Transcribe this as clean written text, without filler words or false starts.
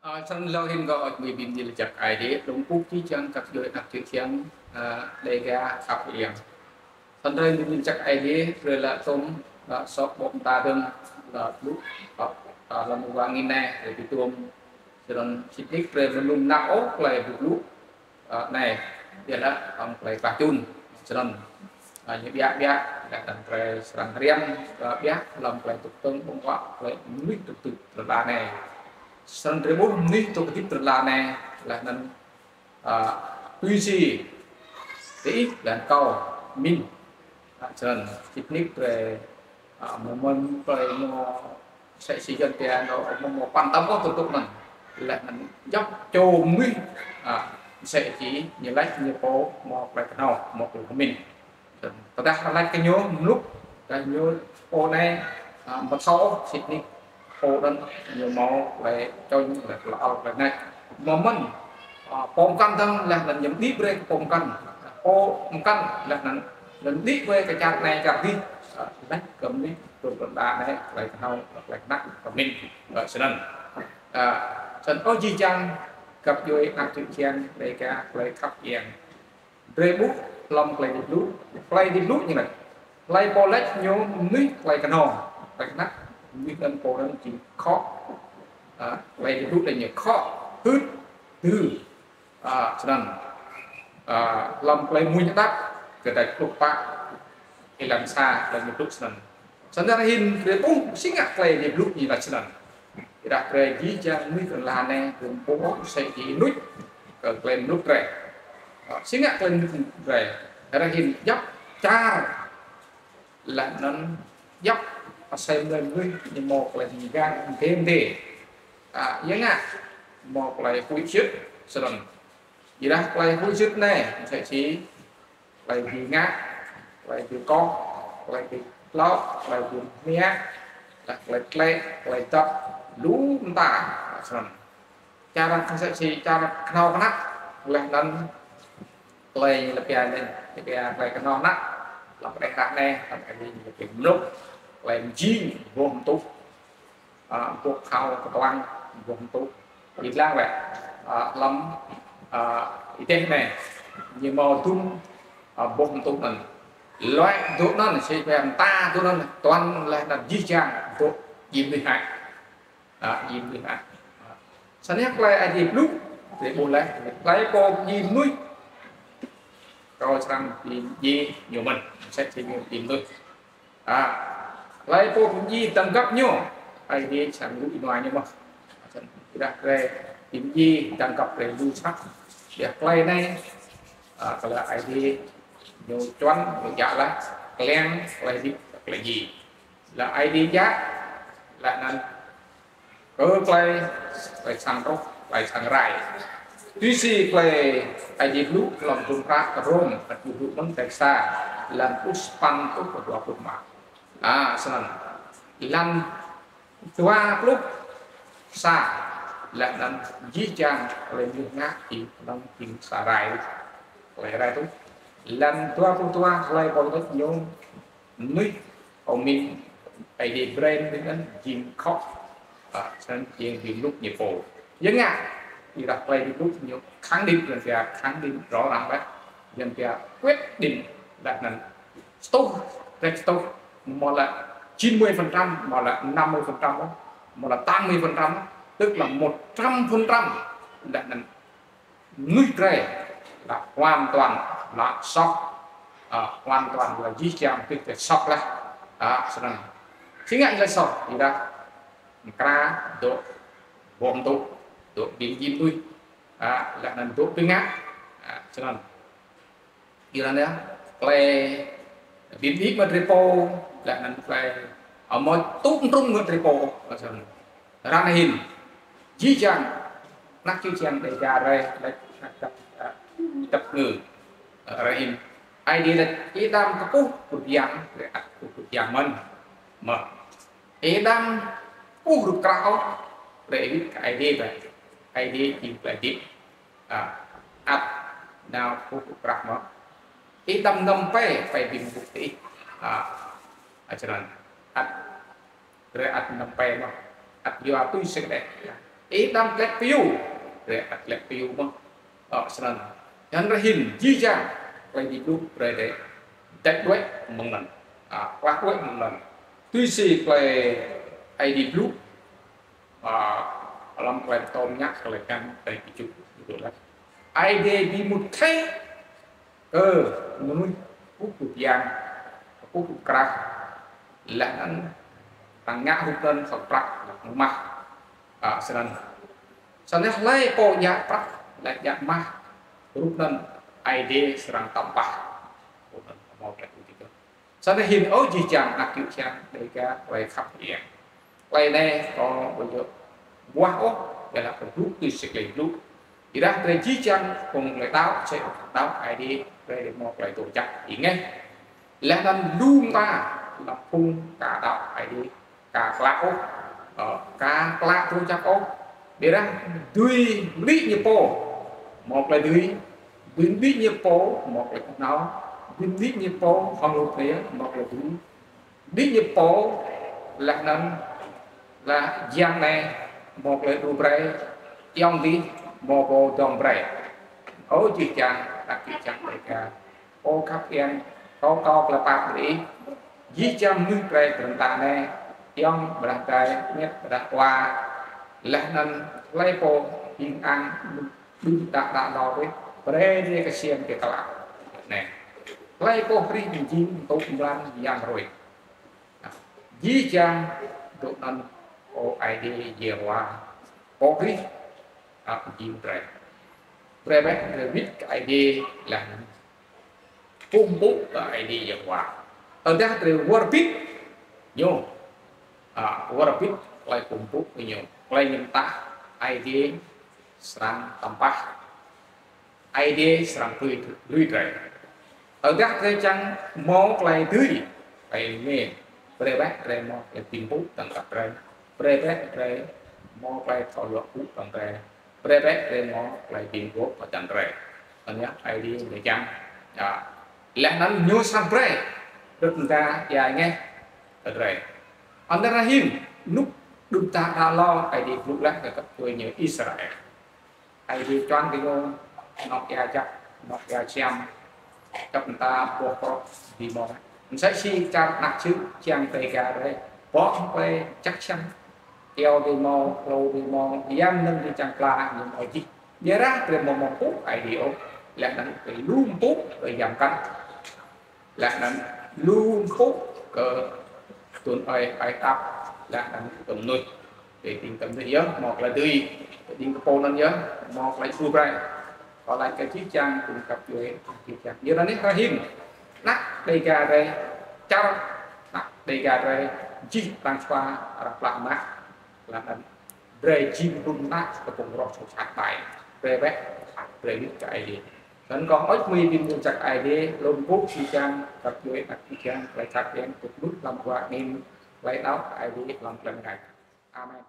Trong lâu hình gọi người bình gì là chắc ai đấy đúng cúc chi chẳng các giới đặc trưng chiang đề ga khắp hiểm thân đây mình chắc ai đấy rồi là tôm là sọc bom ta đâm là lúc là một vài nghìn này để bị tuôn rồi chích đích rồi mình luôn não lại một lúc này dia là ông lại bạc chun cho nên những biak biak đã thành về sản riêng biak làm lại tục tông bông quạ lại mít tục tục là này sân tre bút ní tôi cái tiếp là này là nên tuy gì tí là câu min trần chích nít về một môn về nó sẽ sử dụng tiền nó một quan tâm có tục mình là mình dốc châu mi sẽ chỉ như lấy như phố một bài nào một của mình tôi đã lấy cái nhớ lúc cái nhớ ô này một số chích nít ô đơn nhiều màu về cho những là ở về này mà mình bom căn thân là những đi về bom căn ô căn là lần đi về cái chặt này chặt đi đánh cầm đi rồi còn đá này lại thao lại nặng của mình ở sân sân có gì chăng gặp vui ăn chữ chen để cả lấy khắp dạng rê bút lòng play đi lút như này play bolet nhớ nít play cái nòng lại nặng như lần cổ đơn chỉ khó play đi lút là nhiều khó hứt từ cho nên lòng play mũi nhát đắt cái đại lục bạc thì làm xa là nhiều lúc sân sân ra hình để bung sinh ngạc play đi lút như là sân thì đặt về chỉ cho nuôi cần là này cùng bố sẽ chỉ nuôi cần lên nút rẻ sinh ngạc lên rẻ ra hình dốc cha là nó dốc xem lên nuôi như một là gì gan thêm thì giống một là quy chức sân gì đó play quy chức này sẽ chỉ lại vì ngát lại vì con lại vì lót lại vì mía lại lại tập lú ta sân cha đang không sẽ chỉ cha đang khao nát lại nên play là bia lên bia play cái non nát là cái khác này là cái gì cái lúc làm chi gồm tú cuộc khao cái toan gồm tú việc lang vậy lắm ý tên này như màu tung bông tú mình loại thuốc nó là sẽ về ta thuốc nó là toàn là di trang thuốc gì bị hại gì bị hại sau này lại ai dịp lúc để buồn lấy cô gì nuôi rồi sang tìm gì nhiều mình sẽ tìm nuôi lấy cô cũng gì tầm cấp nhau ai đi chẳng lụi ngoài nhưng mà đặt về tìm gì tầm cấp để lưu sắc để play này là ai đi nhiều choán nhiều dạ là len là gì là ai đi giá là nên cơ play phải sang rốc phải sang rai tuy si play ai đi lúc làm trung phát rom và chủ hữu vấn đề xa làm uspan tốt của đua của mà sân lan qua lúc xa là làm di trang lên như ngã thì đang tìm xa rai lại rai tốt lần tua lại còn rất nhiều nuôi ông mình ai đi brain đến chim khóc sân chuyện vì lúc nhịp phổ giống thì đặt play đi lúc nhiều kháng định là việc kháng định rõ ràng đấy dân việc quyết định là stop một là 90% mà là 50% mà là 80% tức là 100% là nguy cơ là hoàn toàn là sốc hoàn toàn là di chuyển cái sốc là chính anh là sốc thì đã ra độ bom tụ độ biến diêm nuôi là nên độ tương ác cho nên như là nữa play biến ít mà repo là nên play ở mọi tung trung ngược repo ra này hình di chẳng nát chữ chẳng để ra đây lại tập ngữ ra hình ai đi là ý đam các cuộc giang mình mà ý đam được cao để biết cái ID về ID thì là tiếp nào cuộc gặp mà ý tâm ngâm phải bị một tí cho nên rồi ngâm mà vô tôi sẽ đẹp ý đam lẹt piu để lẹt piu mong sân hắn ra hình di chang quay đi lúc rồi để tách đuôi một lần quá đuôi một lần tuy gì quay ai đi lúc làm quay tôm nhắc lại căn tại cái chụp được là ai đi một thế muốn hút cục giang hút cục crack là anh tăng ngã hút lên hoặc crack là mặt sân sau đó lấy bộ giá crack là giá mặt hút lên ai đi serang tambah mau cái itu sau đó hình ấu gì chẳng đặc kiểu chẳng để cả quay khắp hiện quay này có bây giờ quá ốc để là phần rút từ sự kiện rút thì ra về chi chăng cùng lại táo sẽ táo ai đi về một lại tổ chức ý nghe là nên luôn ta là phun cả đạo ai đi cả lão cả lão tổ chức ốc để ra tuy biết như po một là tuy biết như po một là nó biết như po không lục thế một là tuy biết như po là nên là giang này một là đủ bray trong đi một bộ đồng bray ở chỉ chẳng đặc biệt chẳng đại cả ô khắp yên có là bạc để di chăm nước bray tận ta này trong bạc trai nhất bạc qua là nên lấy bộ hình ăn đi đặt đo với bray đi cái xiên cái cào này lấy bộ ri chính tốt lắm giang rồi di chăm độ ăn ô ai đi về qua Pokri chim tre Rebek viết cái ID là cung bút ID giờ qua ở đây từ Warpit nhiều Warpit lại cung bút nhiều lại nhân ta ID serang tampak ID serang lui tre ở đây cái trang mò lại tươi cái nghe Rebek lại mò cái cung bút tầng tập tre Rebek lại mò lại thọ lọt bút tầng tre Rebek lên mò lại tiền gốc và chẳng rẻ anh nhé ID để chăng là nó nhô sang pre được người ta dài nghe thật rẻ anh ta ra hiên lúc đụng ta đã lo ID lúc lát là các tôi nhớ Israel ID choan cái ngôn Nokia chắc Nokia xem các người ta buộc có vì mò mình sẽ si cha nặng chứ chàng tây cả đấy bỏ không phải chắc chắn theo đi mò lâu đi mò giam nâng đi chẳng là những mọi gì nhớ ra từ một phút ai đi ốm là nó phải luôn phút rồi giảm cân là nó luôn phút cờ tuần ai tập là nó tuần nuôi để tìm tầm thế giới một là tùy tìm cái phone nhớ một là chua rai còn lại cái chiếc trang cùng cặp chuối chiếc trang như là nét ra hiên nát đây gà đây cháu nát đây gà đây chi tăng qua đặt lại mát là về chim rung nát và cùng rọt sụt sạt bài về bé về biết cái gì nên còn ếch mi đi mua chặt ai đi lôn bút chi trang tập dưới đặt chi trang lại chặt đen cục nút làm quạt nên lấy áo ai đi làm lần này amen.